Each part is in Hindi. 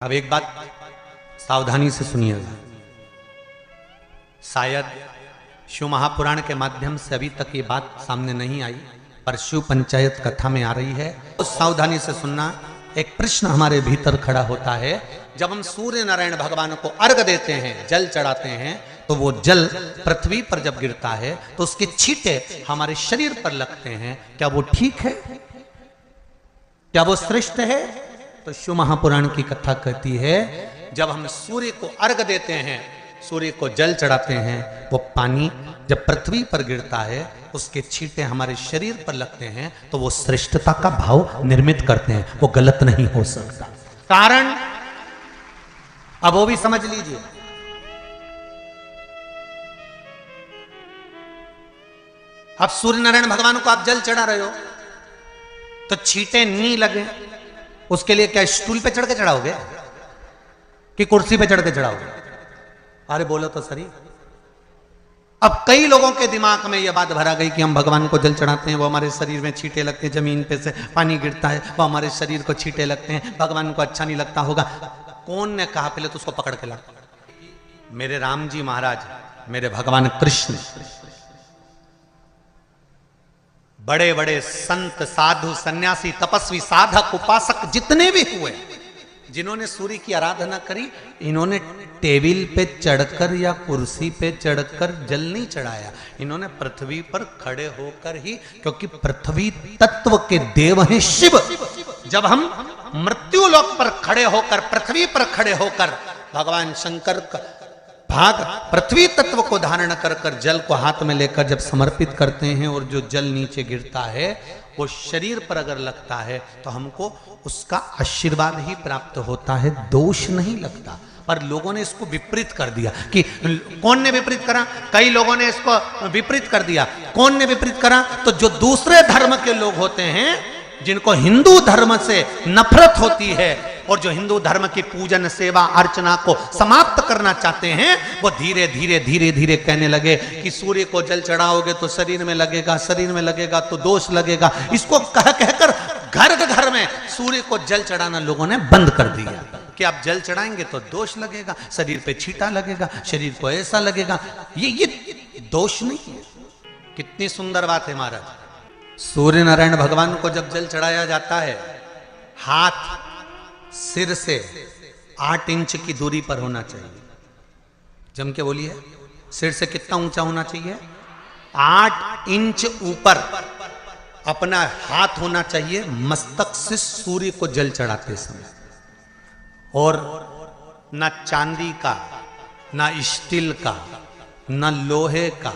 अब एक बात सावधानी से सुनिएगा। शायद शिव महापुराण के माध्यम से अभी तक ये बात सामने नहीं आई, पर शिव पंचायत कथा में आ रही है। तो सावधानी से सुनना। एक प्रश्न हमारे भीतर खड़ा होता है, जब हम सूर्य नारायण भगवान को अर्घ देते हैं, जल चढ़ाते हैं, तो वो जल पृथ्वी पर जब गिरता है तो उसके छींटे हमारे शरीर पर लगते हैं। क्या वो ठीक है? क्या वो श्रेष्ठ है? तो शिव महापुराण की कथा कहती है, जब हम सूर्य को अर्घ देते हैं, सूर्य को जल चढ़ाते हैं, वो पानी जब पृथ्वी पर गिरता है, उसके छींटे हमारे शरीर पर लगते हैं, तो वो श्रेष्ठता का भाव निर्मित करते हैं। वो गलत नहीं हो सकता। कारण अब वो भी समझ लीजिए। अब सूर्य नारायण भगवान को आप जल चढ़ा रहे हो तो छींटे नहीं लगे, उसके लिए क्या स्टूल पे चढ़ के चढ़ाओगे कि कुर्सी पे चढ़ के चढ़ाओगे? अरे बोलो तो सही। अब कई लोगों के दिमाग में यह बात भरा गई कि हम भगवान को जल चढ़ाते हैं, वो हमारे शरीर में छींटे लगते हैं, जमीन पे से पानी गिरता है, वो हमारे शरीर को छींटे लगते हैं, भगवान को अच्छा नहीं लगता होगा। कौन ने कहा? पहले तो उसको पकड़ के ला। मेरे राम जी महाराज, मेरे भगवान कृष्ण, बड़े बड़े संत, साधु, सन्यासी, तपस्वी, साधक, उपासक जितने भी हुए, जिन्होंने सूर्य की आराधना करी, इन्होंने टेबल पे चढ़कर या कुर्सी पे चढ़कर जल नहीं चढ़ाया। इन्होंने पृथ्वी पर खड़े होकर ही, क्योंकि पृथ्वी तत्व के देव हैं शिव। जब हम मृत्यु लोक पर खड़े होकर, पृथ्वी पर खड़े होकर भगवान शंकर का भाग पृथ्वी तत्व को धारण कर कर जल को हाथ में लेकर जब समर्पित करते हैं, और जो जल नीचे गिरता है वो शरीर पर अगर लगता है तो हमको उसका आशीर्वाद ही प्राप्त होता है, दोष नहीं लगता। पर लोगों ने इसको विपरीत कर दिया। कि कौन ने विपरीत करा? कई लोगों ने इसको विपरीत कर दिया। कौन ने विपरीत करा? तो जो दूसरे धर्म के लोग होते हैं, जिनको हिंदू धर्म से नफरत होती है और जो हिंदू धर्म की पूजन, सेवा, अर्चना को समाप्त करना चाहते हैं, वो धीरे धीरे धीरे धीरे कहने लगे कि सूर्य को जल चढ़ाओगे तो शरीर में लगेगा, शरीर में लगेगा तो दोष लगेगा। इसको कह कहकर घर घर में सूर्य को जल चढ़ाना लोगों ने बंद कर दिया कि आप जल चढ़ाएंगे तो दोष लगेगा, शरीर पे छींटा लगेगा, शरीर को ऐसा लगेगा। ये दोष नहीं है। कितनी सुंदर बात है महाराज। सूर्य नारायण भगवान को जब जल चढ़ाया जाता है, हाथ सिर से 8 इंच की दूरी पर होना चाहिए। जम के बोलिए, सिर से कितना ऊंचा होना चाहिए? 8 इंच ऊपर अपना हाथ होना चाहिए मस्तक से सूर्य को जल चढ़ाते समय। और ना चांदी का, ना स्टील का, ना लोहे का,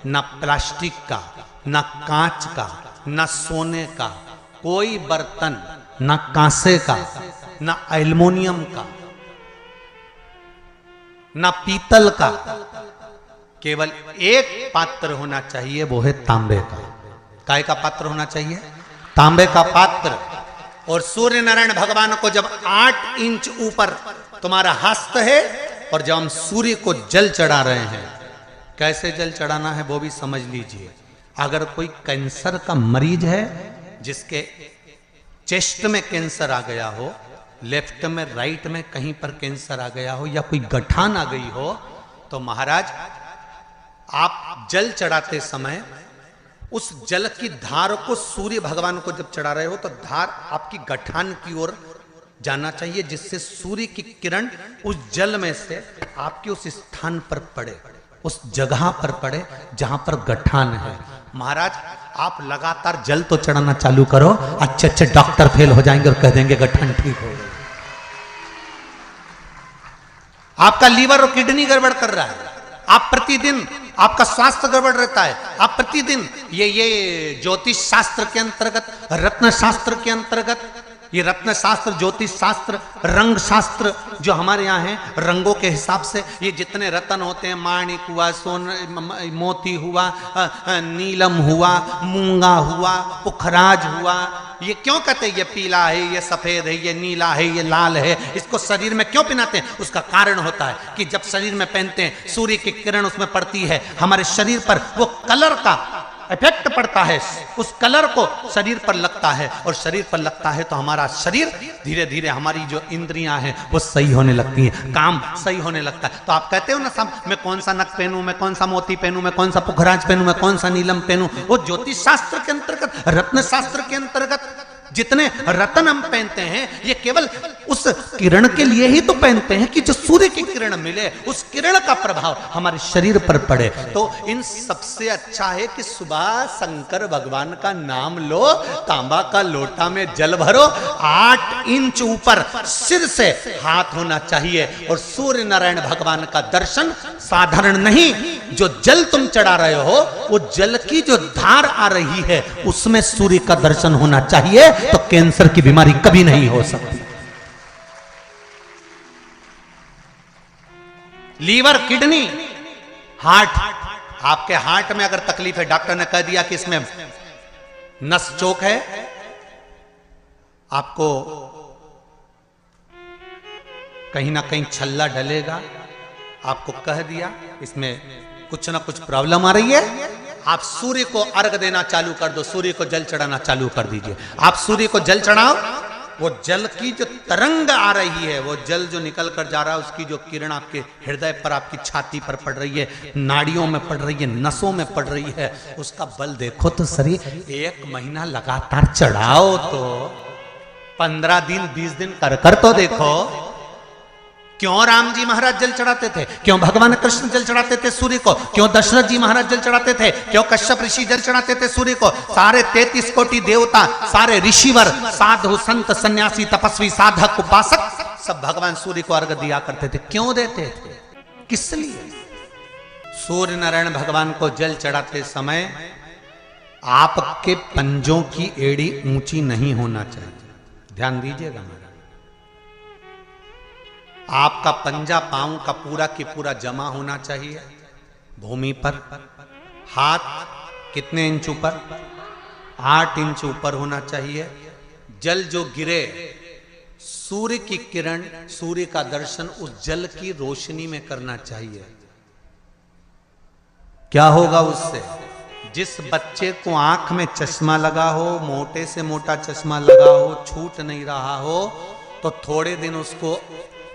ना प्लास्टिक का, ना कांच का, ना सोने का कोई बर्तन, ना कांसे का, ना एल्युमिनियम का, ना पीतल का, केवल एक पात्र होना चाहिए, वो है तांबे का। काय का पात्र होना चाहिए? तांबे का पात्र। और सूर्य नारायण भगवान को जब 8 इंच ऊपर तुम्हारा हस्त है, और जब हम सूर्य को जल चढ़ा रहे हैं, कैसे जल चढ़ाना है वो भी समझ लीजिए। अगर कोई कैंसर का मरीज है, जिसके चेस्ट में कैंसर आ गया हो, लेफ्ट में, राइट में कहीं पर कैंसर आ गया हो, या कोई गठान आ गई हो, तो महाराज आप जल चढ़ाते समय उस जल की धार को सूर्य भगवान को जब चढ़ा रहे हो, तो धार आपकी गठान की ओर जाना चाहिए, जिससे सूर्य की किरण उस जल में से आपके उस स्थान पर पड़े, उस जगह पर पड़े जहां पर गठान है। महाराज आप लगातार जल तो चढ़ाना चालू करो, अच्छे अच्छे डॉक्टर फेल हो जाएंगे और कह देंगे गठान ठीक हो गई। आपका लीवर और किडनी गड़बड़ कर रहा है, आप प्रतिदिन, आपका स्वास्थ्य गड़बड़ रहता है, आप प्रतिदिन ये ज्योतिष शास्त्र के अंतर्गत, रत्न शास्त्र के अंतर्गत, ये रत्न शास्त्र, ज्योतिष शास्त्र, रंग शास्त्र जो हमारे यहाँ है, रंगों के हिसाब से ये जितने रत्न होते हैं, माणिक हुआ, मोती हुआ, नीलम हुआ, मूंगा हुआ, पुखराज हुआ, ये क्यों कहते हैं ये पीला है, ये सफेद है, ये नीला है, ये लाल है, इसको शरीर में क्यों पहनाते हैं? उसका कारण होता है कि जब शरीर में पहनते हैं, सूर्य की किरण उसमें पड़ती है, हमारे शरीर पर वो कलर का इफेक्ट पड़ता है, उस कलर को शरीर पर लगता है, और शरीर पर लगता है तो हमारा शरीर धीरे धीरे, हमारी जो इंद्रियां हैं वो सही होने लगती हैं, काम सही होने लगता है। तो आप कहते हो ना सब, मैं कौन सा नक पहनूं, मैं कौन सा मोती पहनूं, मैं कौन सा पुखराज पहनूं, मैं कौन सा नीलम पहनूं, वो ज्योतिष शास्त्र के अंतर्गत, रत्न शास्त्र के अंतर्गत जितने रत्न हम पहनते हैं ये केवल उस किरण के लिए ही तो पहनते हैं कि जो सूर्य की किरण मिले, उस किरण का प्रभाव हमारे शरीर पर पड़े। तो इन सबसे अच्छा है कि सुबह शंकर भगवान का नाम लो, तांबा का लोटा में जल भरो, 8 इंच ऊपर सिर से हाथ होना चाहिए, और सूर्य नारायण भगवान का दर्शन साधारण नहीं, जो जल तुम चढ़ा रहे हो वो जल की जो धार आ रही है उसमें सूर्य का दर्शन होना चाहिए, तो कैंसर की बीमारी कभी नहीं हो सकती। लीवर, किडनी, हार्ट, आपके हार्ट में अगर तकलीफ है, डॉक्टर ने कह दिया कि इसमें नस चोक है, आपको कहीं ना कहीं छल्ला डलेगा, आपको कह दिया इसमें कुछ ना कुछ प्रॉब्लम आ रही है, आप सूर्य को अर्घ देना चालू कर दो, सूर्य को जल चढ़ाना चालू कर दीजिए। आप सूर्य को जल चढ़ाओ, वो जल की जो तरंग आ रही है, वो जल जो निकल कर जा रहा है, उसकी जो किरण आपके हृदय पर, आपकी छाती पर पड़ रही है, नाड़ियों में पड़ रही है, नसों में पड़ रही है, उसका बल देखो तो शरीर 1 महीना लगातार चढ़ाओ तो 15 दिन 20 दिन कर तो देखो। क्यों राम जी महाराज जल चढ़ाते थे, क्यों भगवान कृष्ण जल चढ़ाते थे सूर्य को, क्यों दशरथ जी महाराज जल चढ़ाते थे, क्यों कश्यप ऋषि जल चढ़ाते थे सूर्य को, सारे 33 कोटि देवता, सारे ऋषिवर, साधु संत सन्यासी तपस्वी साधक उपासक सब भगवान सूर्य को अर्घ दिया करते थे। क्यों देते थे, किस लिए? सूर्य नारायण भगवान को जल चढ़ाते समय आपके पंजों की एड़ी ऊंची नहीं होना चाहिए, ध्यान दीजिएगा। आपका पंजा पांव का पूरा की पूरा जमा होना चाहिए भूमि पर। हाथ कितने इंच ऊपर? 8 इंच ऊपर होना चाहिए। जल जो गिरे, सूर्य की किरण, सूर्य का दर्शन उस जल की रोशनी में करना चाहिए। क्या होगा उससे? जिस बच्चे को आंख में चश्मा लगा हो, मोटे से मोटा चश्मा लगा हो, छूट नहीं रहा हो, तो थोड़े दिन उसको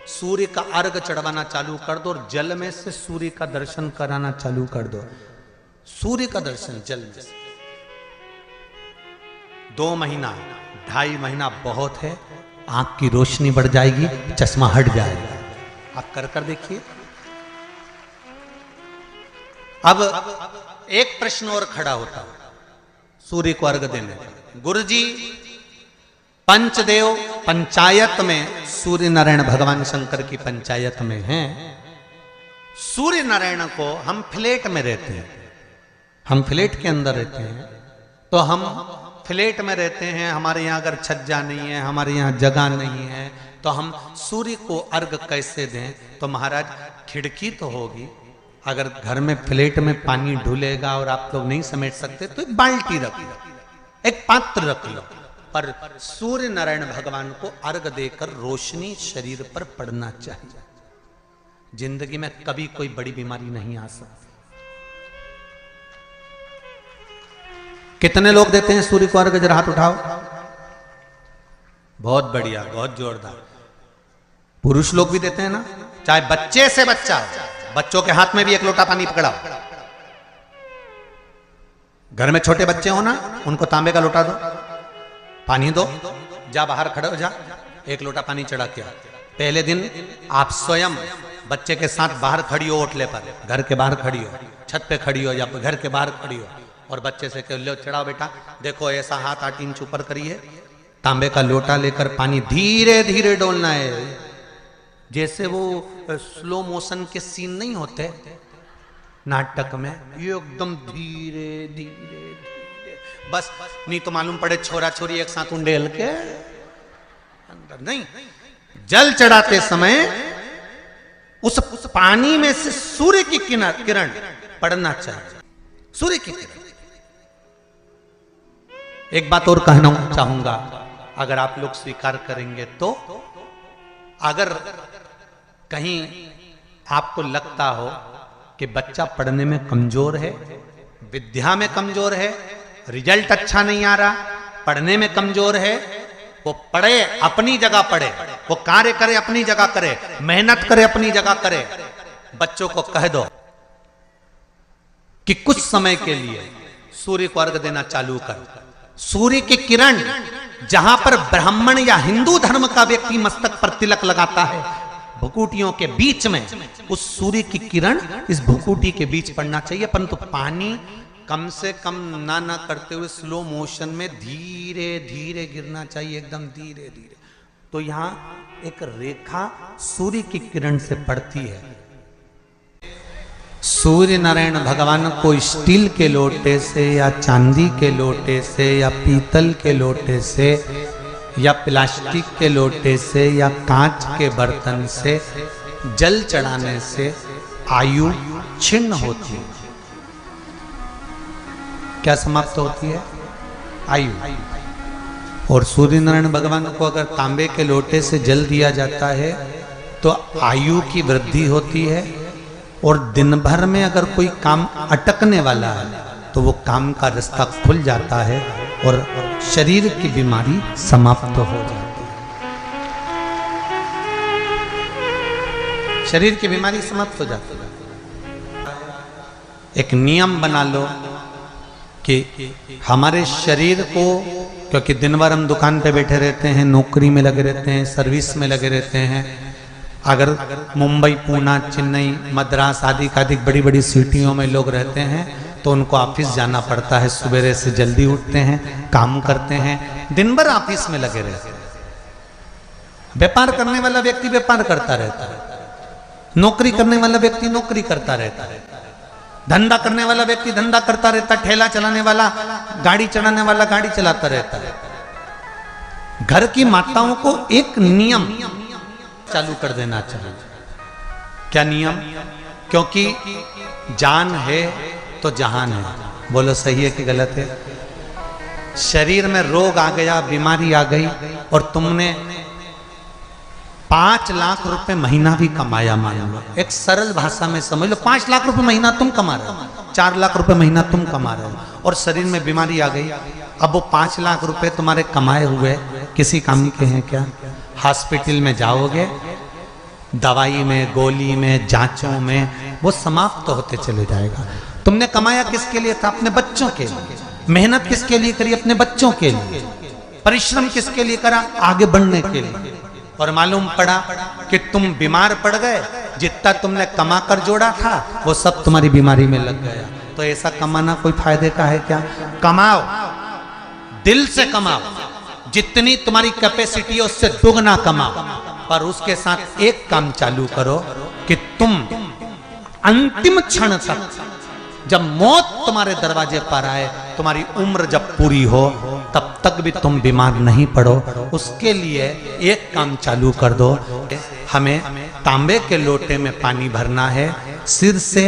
सूर्य का अर्घ चढ़वाना चालू कर दो, और जल में से सूर्य का दर्शन कराना चालू कर दो। सूर्य का दर्शन जल में से 2 महीना 2.5 महीना बहुत है, आंख की रोशनी बढ़ जाएगी, चश्मा हट जाएगा। आप कर देखिए। अब एक प्रश्न और खड़ा होता है सूर्य को अर्घ देने का। गुरुजी, पंचदेव पंचायत में सूर्य नारायण भगवान शंकर की पंचायत में हैं। सूर्य नारायण को हम फ्लैट में रहते हैं, हम फ्लैट के अंदर रहते हैं, तो हम फ्लैट में रहते हैं, हमारे यहाँ अगर छज्जा नहीं है, हमारे यहाँ जगह नहीं है, तो हम सूर्य को अर्घ कैसे दें? तो महाराज खिड़की तो होगी, अगर घर में फ्लैट में पानी ढुलेगा और आप लोग नहीं समेट सकते तो एक बाल्टी रख लो, एक पात्र रख लो, पर सूर्य नारायण भगवान को अर्घ देकर रोशनी शरीर पर पड़ना चाहिए। जिंदगी में कभी कोई बड़ी बीमारी नहीं आ सकती। कितने लोग देते हैं सूर्य को अर्घ? जरा हाथ उठाओ। बहुत बढ़िया, बहुत जोरदार। पुरुष लोग भी देते हैं ना, चाहे बच्चे से बच्चा, बच्चों के हाथ में भी 1 लोटा पानी पकड़ाओ। घर में छोटे बच्चे हो ना, उनको तांबे का लोटा दो, पानी दो, जा बाहर खड़े हो जा, 1 लोटा पानी चढ़ा के। पहले दिन आप स्वयं बच्चे के साथ बाहर खड़ी हो, ओटले पर, घर के बाहर खड़ी हो, छत पे खड़ी हो या घर के बाहर खड़ी हो, और बच्चे से कह लो चढ़ाओ बेटा, देखो ऐसा हाथ 8 इंच ऊपर करिए, तांबे का लोटा लेकर पानी धीरे धीरे डोलना है, जैसे वो स्लो मोशन के सीन नहीं होते नाटक में, ये एकदम धीरे धीरे, बस नहीं तो मालूम पड़े छोरा छोरी एक साथ उंडेल के अंदर नहीं। जल चढ़ाते समय उस पानी में से सूर्य की किरण पड़ना चाहिए, सूर्य की किरण। एक बात और कहना चाहूंगा, अगर आप लोग स्वीकार करेंगे तो, अगर कहीं आपको लगता हो कि बच्चा पढ़ने में कमजोर है, विद्या में कमजोर है, रिजल्ट अच्छा नहीं आ रहा, पढ़ने में कमजोर है, वो पढ़े अपनी जगह पढ़े, वो कार्य करे अपनी जगह करे, मेहनत करे अपनी जगह करे। बच्चों को कह दो कि कुछ समय के लिए सूर्य को अर्घ देना चालू कर। सूर्य की किरण जहां पर ब्राह्मण या हिंदू धर्म का व्यक्ति मस्तक पर तिलक लगाता है, भुकुटियों के बीच में उस सूर्य की किरण इस भुकुटी के बीच पड़ना चाहिए, परंतु पानी कम से कम ना करते हुए स्लो मोशन में धीरे धीरे गिरना चाहिए, एकदम धीरे धीरे। तो यहां एक रेखा सूर्य की किरण से पड़ती है। सूर्य नारायण भगवान को स्टील के लोटे से या चांदी के लोटे से या पीतल के लोटे से या प्लास्टिक के लोटे से या कांच के बर्तन से जल चढ़ाने से आयु छिन्न होती है। क्या समाप्त होती है? आयु। और सूर्य नारायण भगवान को अगर तांबे के लोटे से जल दिया जाता है तो आयु की वृद्धि होती है, और दिन भर में अगर कोई काम अटकने वाला है तो वो काम का रास्ता खुल जाता है और शरीर की बीमारी समाप्त हो जाती है। शरीर की बीमारी समाप्त हो जाती है। एक नियम बना लो कि हमारे शरीर को, क्योंकि दिन भर हम दुकान पे बैठे रहते हैं, नौकरी में लगे रहते हैं, सर्विस में लगे रहते हैं, अगर मुंबई, पूना, चेन्नई, मद्रास आदि का अधिक बड़ी बड़ी सिटियों में लोग रहते हैं तो उनको ऑफिस जाना पड़ता है। सवेरे से जल्दी उठते हैं, काम करते हैं, दिन भर ऑफिस में लगे रहते हैं। व्यापार करने वाला व्यक्ति व्यापार करता रहता है, नौकरी करने वाला व्यक्ति नौकरी करता रहता है, धंधा करने वाला व्यक्ति धंधा करता रहता है, ठेला चलाने वाला, गाड़ी चलाने वाला गाड़ी चलाता रहता है। घर की माताओं को एक नियम चालू कर देना चाहिए। क्या नियम? क्योंकि जान है तो जहान है। बोलो सही है कि गलत है? शरीर में रोग आ गया, बीमारी आ गई, और तुमने 5 लाख रुपए महीना भी कमाया, मान लो, एक सरल भाषा में समझ लो, 5 लाख रुपए महीना तुम कमा रहे हो, 4 लाख रुपए महीना तुम कमा रहे हो, और शरीर में बीमारी आ गई। अब वो 5 लाख रुपए तुम्हारे कमाए हुए किसी काम के हैं क्या? हॉस्पिटल में जाओगे, दवाई में, गोली में, जांचों में वो समाप्त होते चले जाएगा। तुमने कमाया किसके लिए था? अपने बच्चों के लिए। मेहनत किसके लिए करी? अपने बच्चों के लिए। परिश्रम किसके लिए करा? आगे बढ़ने के लिए। और मालूम पड़ा कि तुम बीमार पड़ गए, जितना तुमने कमा कर जोड़ा था वो सब तुम्हारी बीमारी में लग गया। तो ऐसा कमाना कोई फायदे का है क्या? कमाओ, दिल से कमाओ, जितनी तुम्हारी कैपेसिटी है उससे दुगना कमाओ, पर उसके साथ एक काम चालू करो कि तुम अंतिम क्षण तक, जब मौत तुम्हारे दरवाजे पर आए, तुम्हारी उम्र जब पूरी हो, तब तक भी तुम बीमार नहीं पड़ो। उसके लिए एक काम चालू कर दो। हमें तांबे के लोटे में पानी भरना है, सिर से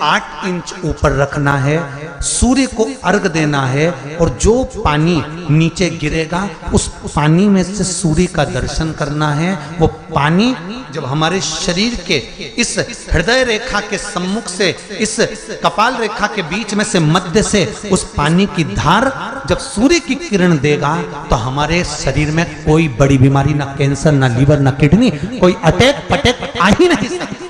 8 इंच ऊपर रखना है, सूर्य को अर्घ देना है, और जो पानी नीचे गिरेगा उस पानी में से सूर्य का दर्शन करना है। वो पानी जब हमारे शरीर के इस हृदय रेखा के सम्मुख से, इस कपाल रेखा के बीच में से, मध्य से उस पानी की धार जब सूर्य की किरण देगा तो हमारे शरीर में कोई बड़ी बीमारी, ना कैंसर, ना लीवर, ना किडनी, कोई अटैक पटैक आ ही नहीं सकती।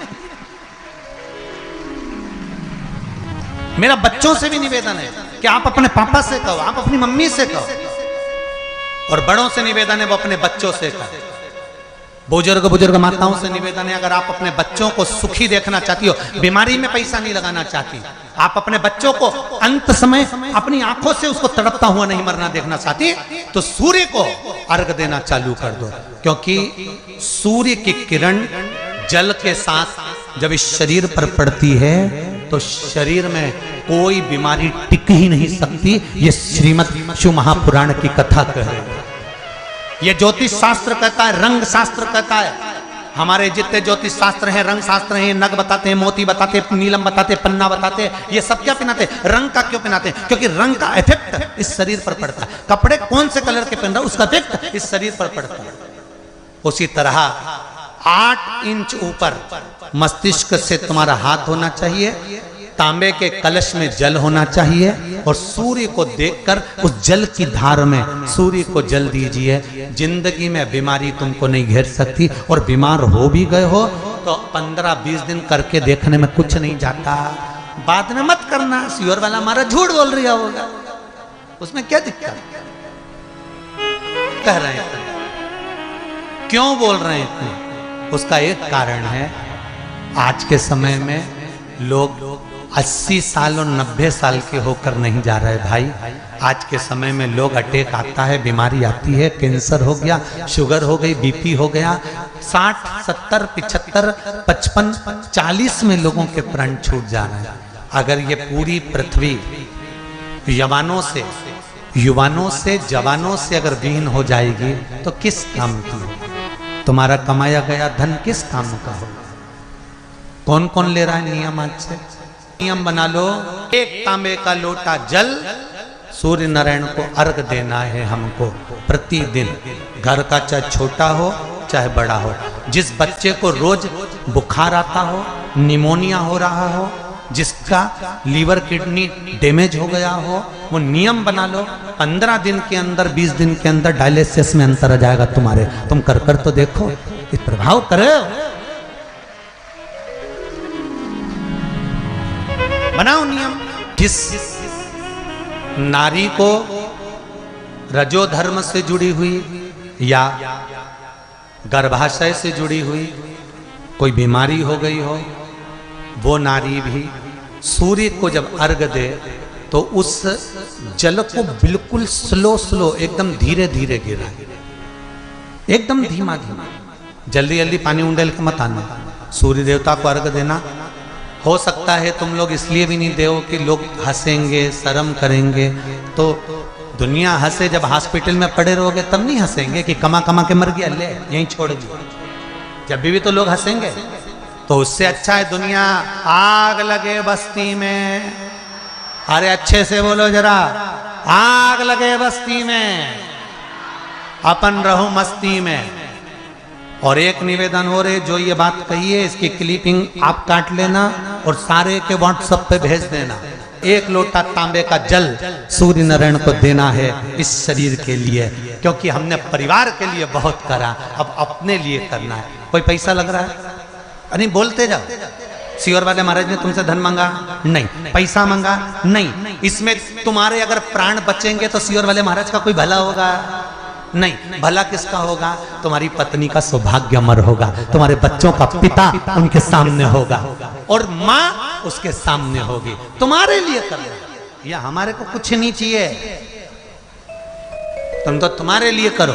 मेरा बच्चों से भी निवेदन है कि आप अपने पापा से कहो, आप अपनी मम्मी से कहो, और बड़ों से निवेदन है वो अपने बच्चों से कहो। बुजुर्ग माताओं से निवेदन है, अगर आप अपने बच्चों को सुखी देखना चाहती हो, बीमारी में पैसा नहीं लगाना चाहती, आप अपने बच्चों को अंत समय अपनी आंखों से उसको तड़पता हुआ नहीं मरना देखना चाहती, तो सूर्य को अर्घ देना चालू कर दो। क्योंकि सूर्य की किरण जल के साथ जब इस शरीर पर पड़ती है तो शरीर में कोई बीमारी टिक ही नहीं सकती। ये श्रीमद् शिव महापुराण की कथा कह रही है। ये ज्योतिष शास्त्र कहता है, रंग शास्त्र कहता है। हमारे जितने ज्योतिष शास्त्र हैं, रंग शास्त्र हैं, नग बताते हैं, मोती बताते हैं, नीलम बताते हैं, पन्ना बताते हैं, ये सब क्या पहनाते हैं? रंग का क्यों पहनाते हैं? क्योंकि रंग का इफेक्ट इस शरीर पर पड़ता है। कपड़े कौन से कलर के पहन रहा है उसका इफेक्ट इस शरीर पर पड़ता है। उसी तरह 8 इंच ऊपर मस्तिष्क से तुम्हारा हाथ होना चाहिए, तांबे के कलश में जल होना चाहिए और सूर्य को देखकर उस जल की धार में सूर्य को जल दीजिए। जिंदगी में बीमारी तुमको नहीं घेर सकती, और बीमार हो भी गए हो तो 15-20 दिन करके देखने में कुछ नहीं जाता। बाद में मत करना, सियोर वाला हमारा झूठ बोल रहा होगा, उसमें क्या दिक्कत कह रहे हैं, क्यों बोल रहे हैं इतने? उसका एक कारण है, आज के समय में लोग 80 साल और 90 साल के होकर नहीं जा रहे भाई। आज के समय में लोग अटैक आता है, बीमारी आती है, कैंसर हो गया, शुगर हो गई, बीपी हो गया, 60, 70, 75, 55, 40 में लोगों के प्राण छूट जा रहे हैं। अगर ये पूरी पृथ्वी युवानों से जवानों से अगर विहीन हो जाएगी तो किस काम की? तुम्हारा कमाया गया धन किस काम का होगा? कौन कौन ले रहा है नियम? आज से नियम बना लो, एक तांबे का लोटा जल सूर्य नारायण को अर्घ देना है हमको प्रतिदिन। घर का चाहे छोटा हो चाहे बड़ा हो, जिस बच्चे को रोज बुखार आता हो, निमोनिया हो रहा हो, जिसका लीवर किडनी डैमेज हो गया हो, वो नियम बना लो, 15 दिन के अंदर 20 दिन के अंदर डायलिसिस में अंतर आ जाएगा तुम्हारे। तुम कर तो देखो, इस प्रभाव करे। बनाओ नियम। जिस नारी को रजो धर्म से जुड़ी हुई या गर्भाशय से जुड़ी हुई कोई बीमारी हो गई हो, वो नारी भी सूर्य को जब अर्घ दे तो उस जल को बिल्कुल स्लो एकदम धीरे धीरे गिरा, एकदम धीमा धीमा, जल्दी जल्दी पानी उंडेल के मत आना। सूर्य देवता को अर्घ देना हो सकता है तुम लोग इसलिए भी नहीं दो कि लोग हंसेंगे, शर्म करेंगे। तो दुनिया हंसे, जब हॉस्पिटल में पड़े रहोगे तब नहीं हंसेंगे कि कमा कमा के मर गया, ले यहीं छोड़ दिया। जब भी तो लोग हंसेंगे। तो उससे अच्छा है दुनिया आग लगे बस्ती में, अरे अच्छे से बोलो जरा, आग लगे बस्ती में, अपन रहो मस्ती में। और एक निवेदन हो रहे, जो ये बात कही है इसकी क्लिपिंग आप काट लेना और सारे के व्हाट्सएप पे भेज देना। 1 लोटा तांबे का जल सूर्य नारायण को देना है इस शरीर के लिए, क्योंकि हमने परिवार के लिए बहुत करा, अब अपने लिए करना है। कोई पैसा लग रहा है? नहीं, बोलते जाओ। सियोर वाले महाराज ने तुमसे धन मांगा? नहीं। पैसा मांगा? नहीं। इसमें तुम्हारे अगर प्राण बचेंगे तो सियोर वाले महाराज का कोई भला होगा? नहीं। भला किसका होगा? तुम्हारी पत्नी का सौभाग्य अमर होगा, तुम्हारे बच्चों का पिता उनके सामने होगा और माँ उसके सामने होगी। तुम्हारे लिए करना, या हमारे को कुछ नहीं चाहिए, तुम तो तुम्हारे लिए करो।